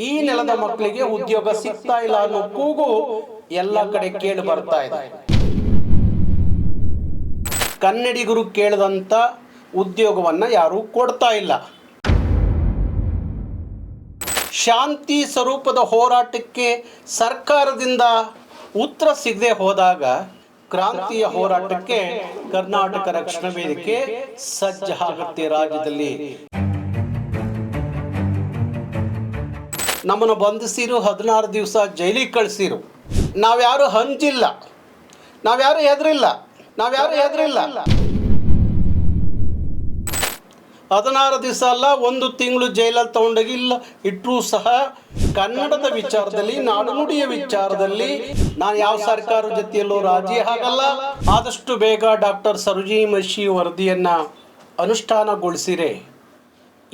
ಈ ನೆಲದ ಮಕ್ಕಳಿಗೆ ಉದ್ಯೋಗ ಸಿಗ್ತಾ ಇಲ್ಲ ಅನ್ನೋ ಕೂಗು ಎಲ್ಲ ಕಡೆ ಕೇಳಿ ಬರ್ತಾ ಇದೆ. ಕನ್ನಡಿಗರು ಕೇಳಿದಂತ ಉದ್ಯೋಗವನ್ನ ಯಾರು ಕೊಡ್ತಾ ಇಲ್ಲ. ಶಾಂತಿ ಸ್ವರೂಪದ ಹೋರಾಟಕ್ಕೆ ಸರ್ಕಾರದಿಂದ ಉತ್ತರ ಸಿಗದೆ ಹೋದಾಗ ಕ್ರಾಂತಿಯ ಹೋರಾಟಕ್ಕೆ ಕರ್ನಾಟಕ ರಕ್ಷಣಾ ವೇದಿಕೆ ಸಜ್ಜಾಗುತ್ತೆ. ರಾಜ್ಯದಲ್ಲಿ ನಮ್ಮನ್ನು ಬಂಧಿಸಿರು, 16 ದಿವಸ ಜೈಲಿಗೆ ಕಳಿಸಿರು. ನಾವ್ಯಾರು ಹಂಚಿಲ್ಲ, ನಾವ್ಯಾರು ಹೆದರಿಲ್ಲ. 16 ದಿವಸ ಅಲ್ಲ, 1 ತಿಂಗಳು ಜೈಲಲ್ಲಿ ತಗೊಂಡೋಗಿ ಇಲ್ಲ ಇಟ್ಟರೂ ಸಹ ಕನ್ನಡದ ವಿಚಾರದಲ್ಲಿ, ನಾಡುನುಡಿಯ ವಿಚಾರದಲ್ಲಿ ನಾನು ಯಾವ ಸರ್ಕಾರದ ಜೊತೆಯಲ್ಲೂ ರಾಜಿ ಆಗಲ್ಲ. ಆದಷ್ಟು ಬೇಗ ಡಾಕ್ಟರ್ ಸರೋಜಿನಿ ಮಹಿಷಿ ವರದಿಯನ್ನು ಅನುಷ್ಠಾನಗೊಳಿಸಿರೆ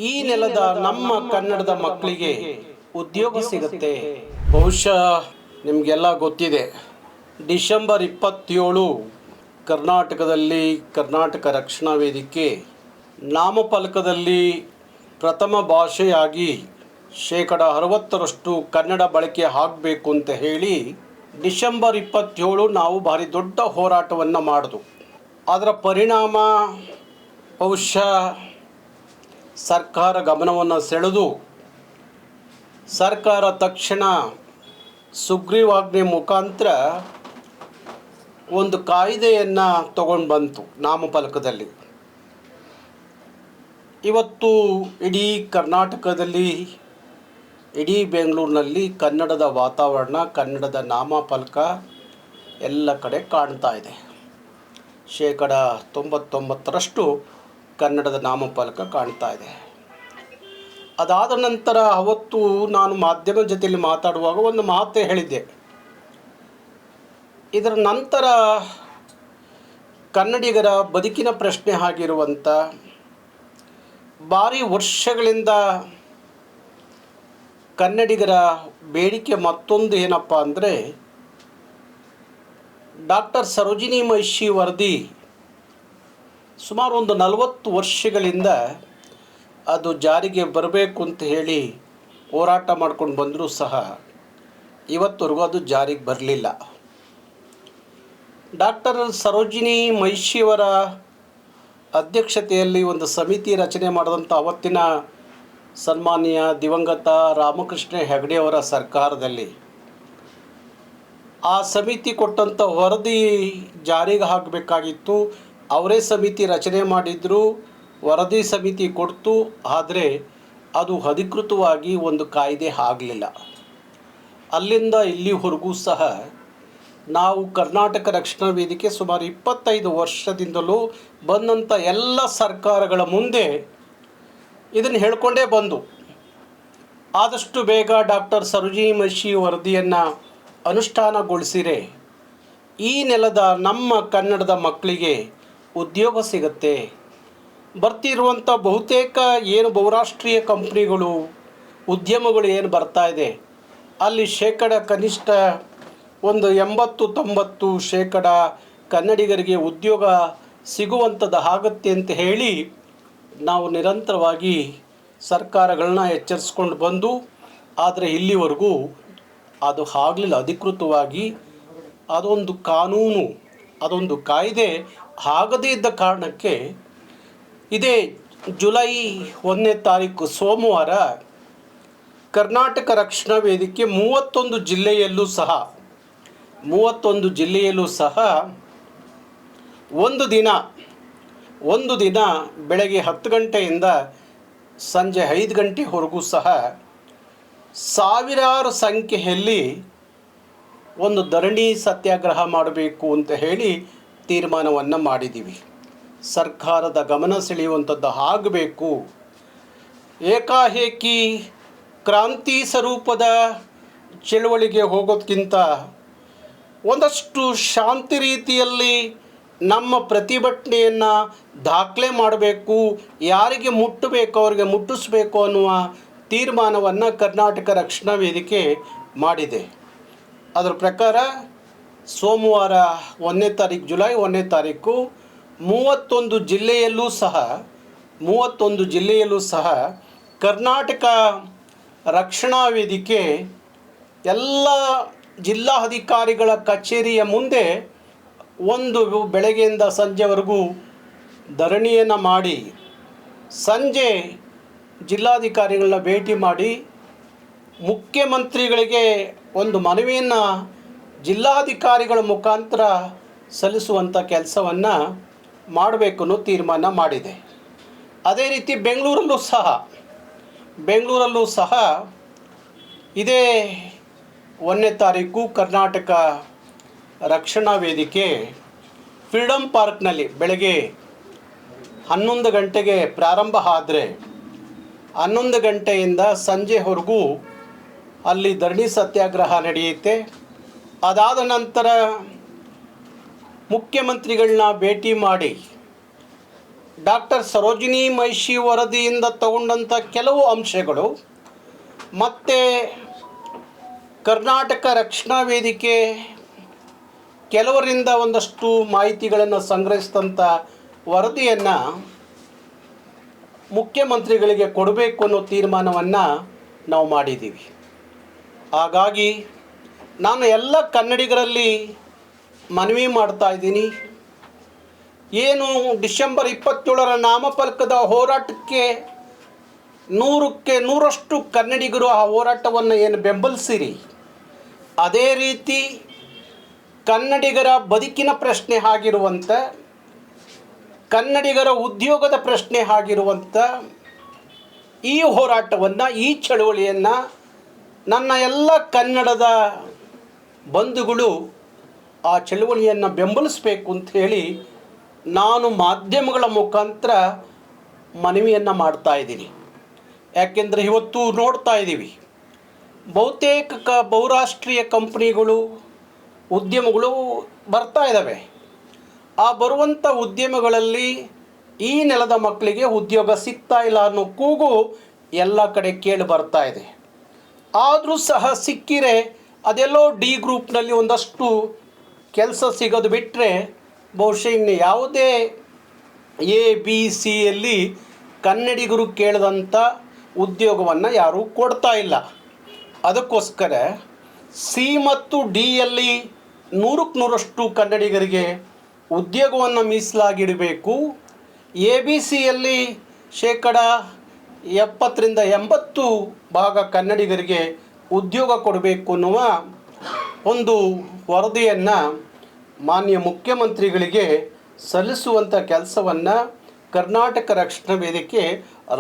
ಈ ನೆಲದ ನಮ್ಮ ಕನ್ನಡದ ಮಕ್ಕಳಿಗೆ ಉದ್ಯೋಗ ಸಿಗುತ್ತೆ. ಬಹುಶಃ ನಿಮಗೆಲ್ಲ ಗೊತ್ತಿದೆ, ಡಿಸೆಂಬರ್ 27 ಕರ್ನಾಟಕದಲ್ಲಿ ಕರ್ನಾಟಕ ರಕ್ಷಣಾ ವೇದಿಕೆ ನಾಮಫಲಕದಲ್ಲಿ ಪ್ರಥಮ ಭಾಷೆಯಾಗಿ 60% ಕನ್ನಡ ಬಳಕೆ ಆಗಬೇಕು ಅಂತ ಹೇಳಿ ಡಿಸೆಂಬರ್ 27 ನಾವು ಭಾರಿ ದೊಡ್ಡ ಹೋರಾಟವನ್ನು ಮಾಡಿದ್ವು. ಅದರ ಪರಿಣಾಮ ಬಹುಶಃ ಸರ್ಕಾರ ಗಮನವನ್ನು ಸೆಳೆದು ಸರ್ಕಾರ ತಕ್ಷಣ ಸುಗ್ರೀವಾಜ್ಞೆ ಮುಖಾಂತರ ಒಂದು ಕಾಯ್ದೆಯನ್ನು ತಗೊಂಡು ಬಂತು ನಾಮಫಲಕದಲ್ಲಿ. ಇವತ್ತು ಇಡೀ ಕರ್ನಾಟಕದಲ್ಲಿ, ಇಡೀ ಬೆಂಗಳೂರಿನಲ್ಲಿ ಕನ್ನಡದ ವಾತಾವರಣ, ಕನ್ನಡದ ನಾಮಫಲಕ ಎಲ್ಲ ಕಡೆ ಕಾಣ್ತಾ ಇದೆ. 99% ಕನ್ನಡದ ನಾಮಫಲಕ ಕಾಣ್ತಾ ಇದೆ. ಅದಾದ ನಂತರ ಅವತ್ತು ನಾನು ಮಾಧ್ಯಮದ ಜೊತೆಯಲ್ಲಿ ಮಾತಾಡುವಾಗ ಒಂದು ಮಾತು ಹೇಳಿದ್ದೆ. ಇದರ ನಂತರ ಕನ್ನಡಿಗರ ಬದುಕಿನ ಪ್ರಶ್ನೆ ಆಗಿರುವಂಥ ಭಾರಿ ವರ್ಷಗಳಿಂದ ಕನ್ನಡಿಗರ ಬೇಡಿಕೆ ಮತ್ತೊಂದು ಏನಪ್ಪ ಅಂದರೆ, ಡಾಕ್ಟರ್ ಸರೋಜಿನಿ ಮಹಿಷಿ ವರದಿ ಸುಮಾರು ಒಂದು 40 ವರ್ಷಗಳಿಂದ ಅದು ಜಾರಿಗೆ ಬರಬೇಕು ಅಂತ ಹೇಳಿ ಹೋರಾಟ ಮಾಡ್ಕೊಂಡು ಬಂದರೂ ಸಹ ಇವತ್ತವರೆಗೂ ಅದು ಜಾರಿಗೆ ಬರಲಿಲ್ಲ. ಡಾಕ್ಟರ್ ಸರೋಜಿನಿ ಮಹಿಷಿಯವರ ಅಧ್ಯಕ್ಷತೆಯಲ್ಲಿ ಒಂದು ಸಮಿತಿ ರಚನೆ ಮಾಡಿದಂಥ ಅವತ್ತಿನ ಸನ್ಮಾನ್ಯ ದಿವಂಗತ ರಾಮಕೃಷ್ಣ ಹೆಗಡೆಯವರ ಸರ್ಕಾರದಲ್ಲಿ ಆ ಸಮಿತಿ ಕೊಟ್ಟಂಥ ವರದಿ ಜಾರಿಗೆ ಹಾಕಬೇಕಾಗಿತ್ತು. ಅವರೇ ಸಮಿತಿ ರಚನೆ ಮಾಡಿದ್ರು, ವರದಿ ಸಮಿತಿ ಕೊಡ್ತು. ಆದರೆ ಅದು ಅಧಿಕೃತವಾಗಿ ಒಂದು ಕಾಯ್ದೆ ಆಗಲಿಲ್ಲ. ಅಲ್ಲಿಂದ ಇಲ್ಲಿವರೆಗೂ ಸಹ ನಾವು ಕರ್ನಾಟಕ ರಕ್ಷಣಾ ವೇದಿಕೆ ಸುಮಾರು 25 ವರ್ಷದಿಂದಲೂ ಬಂದಂಥ ಎಲ್ಲ ಸರ್ಕಾರಗಳ ಮುಂದೆ ಇದನ್ನು ಹೇಳ್ಕೊಂಡೇ ಬಂದು ಆದಷ್ಟು ಬೇಗ ಡಾಕ್ಟರ್ ಸರೋಜಿನಿ ಮಹಿಷಿ ವರದಿಯನ್ನು ಅನುಷ್ಠಾನಗೊಳಿಸಿರೆ ಈ ನೆಲದ ನಮ್ಮ ಕನ್ನಡದ ಮಕ್ಕಳಿಗೆ ಉದ್ಯೋಗ ಸಿಗುತ್ತೆ. ಬರ್ತಿರುವಂಥ ಬಹುತೇಕ ಏನು ಬಹುರಾಷ್ಟ್ರೀಯ ಕಂಪ್ನಿಗಳು, ಉದ್ಯಮಗಳು ಏನು ಬರ್ತಾ ಇದೆ ಅಲ್ಲಿ ಕನಿಷ್ಠ ಒಂದು 80-90% ಕನ್ನಡಿಗರಿಗೆ ಉದ್ಯೋಗ ಸಿಗುವಂಥದ್ದು ಆಗುತ್ತೆ ಅಂತ ಹೇಳಿ ನಾವು ನಿರಂತರವಾಗಿ ಸರ್ಕಾರಗಳನ್ನ ಎಚ್ಚರಿಸ್ಕೊಂಡು ಬಂದು, ಆದರೆ ಇಲ್ಲಿವರೆಗೂ ಅದು ಆಗಲಿಲ್ಲ. ಅಧಿಕೃತವಾಗಿ ಅದೊಂದು ಕಾನೂನು, ಅದೊಂದು ಕಾಯ್ದೆ ಆಗದೇ ಇದ್ದ ಕಾರಣಕ್ಕೆ ಇದೇ ಜುಲೈ 1ನೇ ತಾರೀಕು ಸೋಮವಾರ ಕರ್ನಾಟಕ ರಕ್ಷಣಾ ವೇದಿಕೆ 31 ಜಿಲ್ಲೆಯಲ್ಲೂ ಸಹ ಒಂದು ದಿನ ಬೆಳಗ್ಗೆ 10 ಗಂಟೆಯಿಂದ ಸಂಜೆ 5 ಗಂಟೆವರೆಗೂ ಸಹ ಸಾವಿರಾರು ಸಂಖ್ಯೆಯಲ್ಲಿ ಒಂದು ಧರಣಿ ಸತ್ಯಾಗ್ರಹ ಮಾಡಬೇಕು ಅಂತ ಹೇಳಿ ತೀರ್ಮಾನವನ್ನು ಮಾಡಿದ್ದೀವಿ. ಸರ್ಕಾರದ ಗಮನ ಸೆಳೆಯುವಂಥದ್ದು ಆಗಬೇಕು. ಏಕಾಏಕಿ ಕ್ರಾಂತಿ ಸ್ವರೂಪದ ಚಳುವಳಿಗೆ ಹೋಗೋದಕ್ಕಿಂತ ಒಂದಷ್ಟು ಶಾಂತಿ ರೀತಿಯಲ್ಲಿ ನಮ್ಮ ಪ್ರತಿಭಟನೆಯನ್ನು ದಾಖಲೆ ಮಾಡಬೇಕು, ಯಾರಿಗೆ ಮುಟ್ಟಬೇಕು ಅವರಿಗೆ ಮುಟ್ಟಿಸಬೇಕು ಅನ್ನುವ ತೀರ್ಮಾನವನ್ನು ಕರ್ನಾಟಕ ರಕ್ಷಣಾ ವೇದಿಕೆ ಮಾಡಿದೆ. ಅದರ ಪ್ರಕಾರ ಸೋಮವಾರ 1ನೇ ತಾರೀಕು, ಜುಲೈ 1ನೇ ತಾರೀಕು 31 ಜಿಲ್ಲೆಯಲ್ಲೂ ಸಹ ಕರ್ನಾಟಕ ರಕ್ಷಣಾ ವೇದಿಕೆ ಎಲ್ಲ ಜಿಲ್ಲಾ ಅಧಿಕಾರಿಗಳ ಕಚೇರಿಯ ಮುಂದೆ ಒಂದು ಬೆಳಗ್ಗೆಯಿಂದ ಸಂಜೆವರೆಗೂ ಧರಣಿಯನ್ನು ಮಾಡಿ ಸಂಜೆ ಜಿಲ್ಲಾಧಿಕಾರಿಗಳನ್ನ ಭೇಟಿ ಮಾಡಿ ಮುಖ್ಯಮಂತ್ರಿಗಳಿಗೆ ಒಂದು ಮನವಿಯನ್ನು ಜಿಲ್ಲಾಧಿಕಾರಿಗಳ ಮುಖಾಂತರ ಸಲ್ಲಿಸುವಂಥ ಕೆಲಸವನ್ನು ಮಾಡಬೇಕು ಅನ್ನೋ ತೀರ್ಮಾನ ಮಾಡಿದೆ. ಅದೇ ರೀತಿ ಬೆಂಗಳೂರಲ್ಲೂ ಸಹ ಇದೇ 1ನೇ ತಾರೀಕು ಕರ್ನಾಟಕ ರಕ್ಷಣಾ ವೇದಿಕೆ ಫ್ರೀಡಮ್ ಪಾರ್ಕ್ನಲ್ಲಿ ಬೆಳಗ್ಗೆ 11 ಗಂಟೆಗೆ ಪ್ರಾರಂಭ ಆದರೆ 11 ಗಂಟೆಯಿಂದ ಸಂಜೆವರೆಗೂ ಅಲ್ಲಿ ಧರಣಿ ಸತ್ಯಾಗ್ರಹ ನಡೆಯುತ್ತೆ. ಅದಾದ ನಂತರ ಮುಖ್ಯಮಂತ್ರಿಗಳನ್ನ ಭೇಟಿ ಮಾಡಿ ಡಾಕ್ಟರ್ ಸರೋಜಿನಿ ಮಹಿಷಿ ವರದಿಯಿಂದ ತಗೊಂಡಂಥ ಕೆಲವು ಅಂಶಗಳು ಮತ್ತು ಕರ್ನಾಟಕ ರಕ್ಷಣಾ ವೇದಿಕೆ ಕೆಲವರಿಂದ ಒಂದಷ್ಟು ಮಾಹಿತಿಗಳನ್ನು ಸಂಗ್ರಹಿಸಿದಂಥ ವರದಿಯನ್ನು ಮುಖ್ಯಮಂತ್ರಿಗಳಿಗೆ ಕೊಡಬೇಕು ಅನ್ನೋ ತೀರ್ಮಾನವನ್ನು ನಾವು ಮಾಡಿದ್ದೀವಿ. ಹಾಗಾಗಿ ನಾನು ಎಲ್ಲ ಕನ್ನಡಿಗರಲ್ಲಿ ಮನವಿ ಮಾಡ್ತಾಯಿದ್ದೀನಿ, ಏನು ಡಿಸೆಂಬರ್ 27ರ ನಾಮಫಲಕದ ಹೋರಾಟಕ್ಕೆ 100ಕ್ಕೆ 100ರಷ್ಟು ಕನ್ನಡಿಗರು ಆ ಹೋರಾಟವನ್ನು ಏನು ಬೆಂಬಲಿಸಿರಿ, ಅದೇ ರೀತಿ ಕನ್ನಡಿಗರ ಬದುಕಿನ ಪ್ರಶ್ನೆ ಆಗಿರುವಂಥ, ಕನ್ನಡಿಗರ ಉದ್ಯೋಗದ ಪ್ರಶ್ನೆ ಆಗಿರುವಂಥ ಈ ಹೋರಾಟವನ್ನು, ಈ ಚಳುವಳಿಯನ್ನು ನನ್ನ ಎಲ್ಲ ಕನ್ನಡದ ಬಂಧುಗಳು ಆ ಚಳುವಳಿಯನ್ನು ಬೆಂಬಲಿಸಬೇಕು ಅಂತ ಹೇಳಿ ನಾನು ಮಾಧ್ಯಮಗಳ ಮುಖಾಂತರ ಮನವಿಯನ್ನು ಮಾಡ್ತಾಯಿದ್ದೀನಿ. ಯಾಕೆಂದರೆ ಇವತ್ತು ನೋಡ್ತಾ ಇದ್ದೀವಿ, ಬಹುತೇಕ ಬಹುರಾಷ್ಟ್ರೀಯ ಕಂಪ್ನಿಗಳು, ಉದ್ಯಮಗಳು ಬರ್ತಾ ಇದ್ದಾವೆ. ಆ ಬರುವಂಥ ಉದ್ಯಮಗಳಲ್ಲಿ ಈ ನೆಲದ ಮಕ್ಕಳಿಗೆ ಉದ್ಯೋಗ ಸಿಗ್ತಾ ಇಲ್ಲ ಅನ್ನೋ ಕೂಗು ಎಲ್ಲ ಕಡೆ ಕೇಳಿ ಬರ್ತಾ ಇದೆ. ಆದರೂ ಸಹ ಸಿಕ್ಕಿರೆ ಅದೆಲ್ಲೋ ಡಿ ಗ್ರೂಪ್ನಲ್ಲಿ ಒಂದಷ್ಟು ಕೆಲಸ ಸಿಗೋದು ಬಿಟ್ಟರೆ ಬಹುಶಃ ಇನ್ನು ಯಾವುದೇ ABC ಕನ್ನಡಿಗರು ಕೇಳಿದಂಥ ಉದ್ಯೋಗವನ್ನು ಯಾರೂ ಕೊಡ್ತಾ ಇಲ್ಲ. ಅದಕ್ಕೋಸ್ಕರ C ಮತ್ತು Dಯಲ್ಲಿ 100ಕ್ಕೆ 100ರಷ್ಟು ಕನ್ನಡಿಗರಿಗೆ ಉದ್ಯೋಗವನ್ನು ಮೀಸಲಾಗಿಡಬೇಕು. ABCಯಲ್ಲಿ 70% 80% ಕನ್ನಡಿಗರಿಗೆ ಉದ್ಯೋಗ ಕೊಡಬೇಕು ಅನ್ನುವ ಒಂದು ವರದಿಯನ್ನು ಮಾನ್ಯ ಮುಖ್ಯಮಂತ್ರಿಗಳಿಗೆ ಸಲ್ಲಿಸುವಂಥ ಕೆಲಸವನ್ನು ಕರ್ನಾಟಕ ರಕ್ಷಣಾ ವೇದಿಕೆ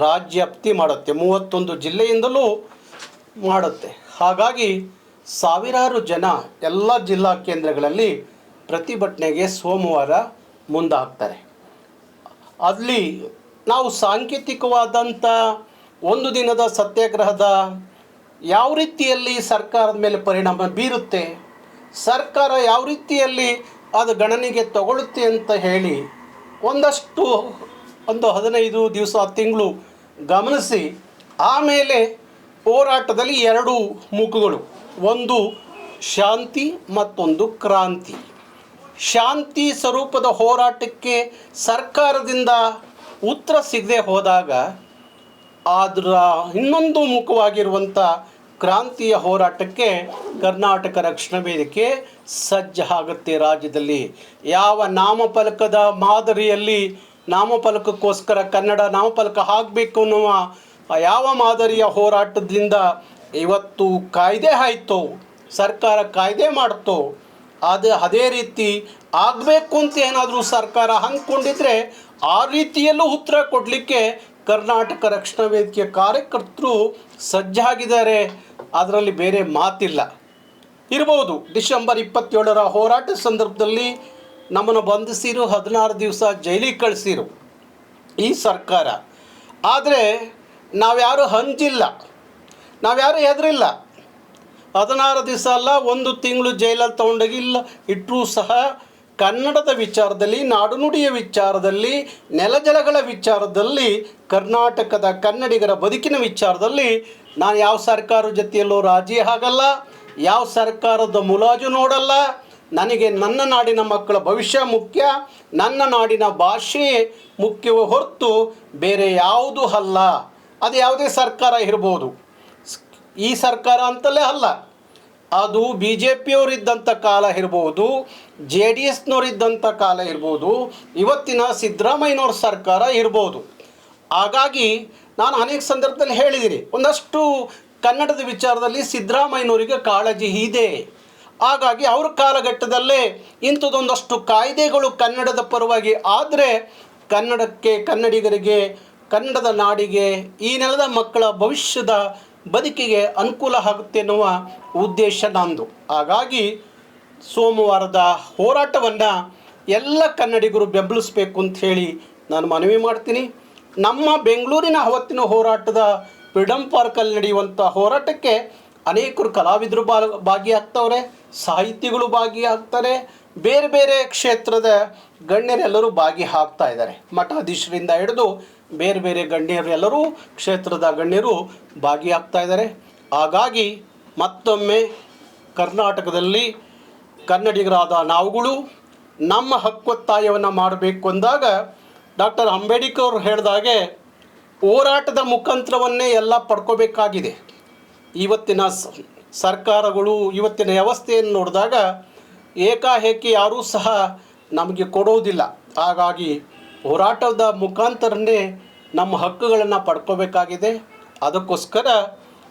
ರಾಜ್ಯವ್ಯಾಪ್ತಿ ಮಾಡುತ್ತೆ. 31 ಜಿಲ್ಲೆಯಿಂದಲೂ ಮಾಡುತ್ತೆ. ಹಾಗಾಗಿ ಸಾವಿರಾರು ಜನ ಎಲ್ಲ ಜಿಲ್ಲಾ ಕೇಂದ್ರಗಳಲ್ಲಿ ಪ್ರತಿಭಟನೆಗೆ ಸೋಮವಾರ ಮುಂದಾಗ್ತಾರೆ. ಅಲ್ಲಿ ನಾವು ಸಾಂಕೇತಿಕವಾದಂಥ ಒಂದು ದಿನದ ಸತ್ಯಾಗ್ರಹದ ಯಾವ ರೀತಿಯಲ್ಲಿ ಸರ್ಕಾರದ ಮೇಲೆ ಪರಿಣಾಮ ಬೀರುತ್ತೆ, ಸರ್ಕಾರ ಯಾವ ರೀತಿಯಲ್ಲಿ ಅದು ಗಣನೆಗೆ ತಗೊಳ್ಳುತ್ತೆ ಅಂತ ಹೇಳಿ ಒಂದು 15 ದಿವಸ ತಿಂಗಳು ಗಮನಿಸಿ ಆಮೇಲೆ ಹೋರಾಟದಲ್ಲಿ 2 ಮುಖಗಳು, ಒಂದು ಶಾಂತಿ ಮತ್ತೊಂದು ಕ್ರಾಂತಿ. ಶಾಂತಿ ಸ್ವರೂಪದ ಹೋರಾಟಕ್ಕೆ ಸರ್ಕಾರದಿಂದ ಉತ್ತರ ಸಿಗದೆ ಹೋದಾಗ ಅದರ ಇನ್ನೊಂದು ಮುಖವಾಗಿರುವಂಥ ಕ್ರಾಂತಿಯ ಹೋರಾಟಕ್ಕೆ ಕರ್ನಾಟಕ ರಕ್ಷಣಾ ವೇದಿಕೆ ಸಜ್ಜಾಗುತ್ತೆ. ರಾಜ್ಯದಲ್ಲಿ ಯಾವ ನಾಮಫಲಕದ ಮಾದರಿಯಲ್ಲಿ ನಾಮಫಲಕಕ್ಕೋಸ್ಕರ ಕನ್ನಡ ನಾಮಫಲಕ ಆಗಬೇಕು ಅನ್ನುವ ಯಾವ ಮಾದರಿಯ ಹೋರಾಟದಿಂದ ಇವತ್ತು ಕಾಯ್ದೆ ಆಯಿತು, ಸರ್ಕಾರ ಕಾಯ್ದೆ ಮಾಡ್ತೋ, ಅದೇ ರೀತಿ ಆಗಬೇಕು ಅಂತ ಏನಾದರೂ ಸರ್ಕಾರ ಅಂದ್ಕೊಂಡಿದ್ರೆ ಆ ರೀತಿಯಲ್ಲೂ ಉತ್ತರ ಕೊಡಲಿಕ್ಕೆ ಕರ್ನಾಟಕ ರಕ್ಷಣಾ ವೇದಿಕೆಯ ಕಾರ್ಯಕರ್ತರು ಸಜ್ಜಾಗಿದ್ದಾರೆ. ಅದರಲ್ಲಿ ಬೇರೆ ಮಾತಿಲ್ಲ. ಇರ್ಬೋದು ಡಿಸೆಂಬರ್ 27ರ ಹೋರಾಟ ಸಂದರ್ಭದಲ್ಲಿ ನಮ್ಮನ್ನು ಬಂಧಿಸಿರು, 16 ದಿವಸ ಜೈಲಿಗೆ ಕಳಿಸಿರು ಈ ಸರ್ಕಾರ. ಆದರೆ ನಾವ್ಯಾರೂ ಹಂಚಿಲ್ಲ, ನಾವ್ಯಾರೂ ಹೆದರಿಲ್ಲ. 16 ದಿವಸ ಅಲ್ಲ, 1 ತಿಂಗಳು ಜೈಲಲ್ಲಿ ತೊಗೊಂಡೋಗಿ ಇಟ್ಟರೂ ಸಹ ಕನ್ನಡದ ವಿಚಾರದಲ್ಲಿ, ನಾಡುನುಡಿಯ ವಿಚಾರದಲ್ಲಿ, ನೆಲಜಲಗಳ ವಿಚಾರದಲ್ಲಿ, ಕರ್ನಾಟಕದ ಕನ್ನಡಿಗರ ಬದುಕಿನ ವಿಚಾರದಲ್ಲಿ ನಾನು ಯಾವ ಸರ್ಕಾರದ ಜೊತೆಯಲ್ಲೂ ರಾಜಿ ಆಗಲ್ಲ, ಯಾವ ಸರ್ಕಾರದ ಮುಲಾಜು ನೋಡಲ್ಲ. ನನಗೆ ನನ್ನ ನಾಡಿನ ಮಕ್ಕಳ ಭವಿಷ್ಯ ಮುಖ್ಯ, ನನ್ನ ನಾಡಿನ ಭಾಷೆ ಮುಖ್ಯವೇ ಹೊರತು ಬೇರೆ ಯಾವುದೂ ಅಲ್ಲ. ಅದು ಯಾವುದೇ ಸರ್ಕಾರ ಇರ್ಬೋದು. ಈ ಸರ್ಕಾರ ಅಂತಲೇ ಅಲ್ಲ, ಅದು ಬಿ ಜೆ ಪಿಯವರಿದ್ದಂಥ ಕಾಲ ಇರ್ಬೋದು, ಜೆ ಡಿ ಎಸ್ನವರಿದ್ದಂಥ ಕಾಲ ಇರ್ಬೋದು, ಇವತ್ತಿನ ಸಿದ್ದರಾಮಯ್ಯನವ್ರ ಸರ್ಕಾರ ಇರ್ಬೋದು. ಹಾಗಾಗಿ ನಾನು ಅನೇಕ ಸಂದರ್ಭದಲ್ಲಿ ಹೇಳಿದ್ದೀನಿ, ಒಂದಷ್ಟು ಕನ್ನಡದ ವಿಚಾರದಲ್ಲಿ ಸಿದ್ದರಾಮಯ್ಯನವರಿಗೆ ಕಾಳಜಿ ಇದೆ. ಹಾಗಾಗಿ ಅವ್ರ ಕಾಲಘಟ್ಟದಲ್ಲೇ ಇಂಥದ್ದೊಂದಷ್ಟು ಕಾಯ್ದೆಗಳು ಕನ್ನಡದ ಪರವಾಗಿ ಆದರೆ ಕನ್ನಡಕ್ಕೆ, ಕನ್ನಡಿಗರಿಗೆ, ಕನ್ನಡದ ನಾಡಿಗೆ, ಈ ನೆಲದ ಮಕ್ಕಳ ಭವಿಷ್ಯದ ಬದುಕಿಗೆ ಅನುಕೂಲ ಆಗುತ್ತೆ ಎನ್ನುವ ಉದ್ದೇಶ ನಂದು. ಹಾಗಾಗಿ ಸೋಮವಾರದ ಹೋರಾಟವನ್ನು ಎಲ್ಲ ಕನ್ನಡಿಗರು ಬೆಂಬಲಿಸಬೇಕು ಅಂತ ಹೇಳಿ ನಾನು ಮನವಿ ಮಾಡ್ತೀನಿ. ನಮ್ಮ ಬೆಂಗಳೂರಿನ ಅವತ್ತಿನ ಹೋರಾಟದ ಫ್ರೀಡಮ್ ಪಾರ್ಕಲ್ಲಿ ನಡೆಯುವಂಥ ಹೋರಾಟಕ್ಕೆ ಅನೇಕರು ಕಲಾವಿದರು ಭಾಗಿಯಾಗ್ತವ್ರೆ, ಸಾಹಿತಿಗಳು ಭಾಗಿಯಾಗ್ತಾರೆ, ಬೇರೆ ಬೇರೆ ಕ್ಷೇತ್ರದ ಗಣ್ಯರೆಲ್ಲರೂ ಭಾಗಿಯಾಗ್ತಾ ಇದ್ದಾರೆ. ಮಠಾಧೀಶರಿಂದ ಹಿಡಿದು ಬೇರೆ ಬೇರೆ ಗಣ್ಯರೆಲ್ಲರೂ, ಕ್ಷೇತ್ರದ ಗಣ್ಯರು ಭಾಗಿಯಾಗ್ತಾ ಇದ್ದಾರೆ. ಹಾಗಾಗಿ ಮತ್ತೊಮ್ಮೆ ಕರ್ನಾಟಕದಲ್ಲಿ ಕನ್ನಡಿಗರಾದ ನಾವುಗಳು ನಮ್ಮ ಹಕ್ಕೊತ್ತಾಯವನ್ನು ಮಾಡಬೇಕು ಅಂದಾಗ ಡಾಕ್ಟರ್ ಅಂಬೇಡ್ಕರ್ ಹೇಳಿದಾಗೆ ಹೋರಾಟದ ಮುಖಾಂತರವನ್ನೇ ಎಲ್ಲ ಪಡ್ಕೋಬೇಕಾಗಿದೆ. ಇವತ್ತಿನ ಸರ್ಕಾರಗಳು, ಇವತ್ತಿನ ವ್ಯವಸ್ಥೆಯನ್ನು ನೋಡಿದಾಗ ಏಕಾಏಕಿ ಯಾರೂ ಸಹ ನಮಗೆ ಕೊಡೋದಿಲ್ಲ. ಹಾಗಾಗಿ ಹೋರಾಟದ ಮುಖಾಂತರನೇ ನಮ್ಮ ಹಕ್ಕುಗಳನ್ನು ಪಡ್ಕೋಬೇಕಾಗಿದೆ. ಅದಕ್ಕೋಸ್ಕರ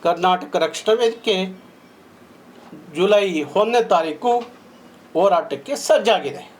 ಕರ್ನಾಟಕ ರಕ್ಷಣಾ ವೇದಿಕೆ ಜುಲೈ 1ನೇ ತಾರೀಕು ಹೋರಾಟಕ್ಕೆ ಸಜ್ಜಾಗಿದೆ.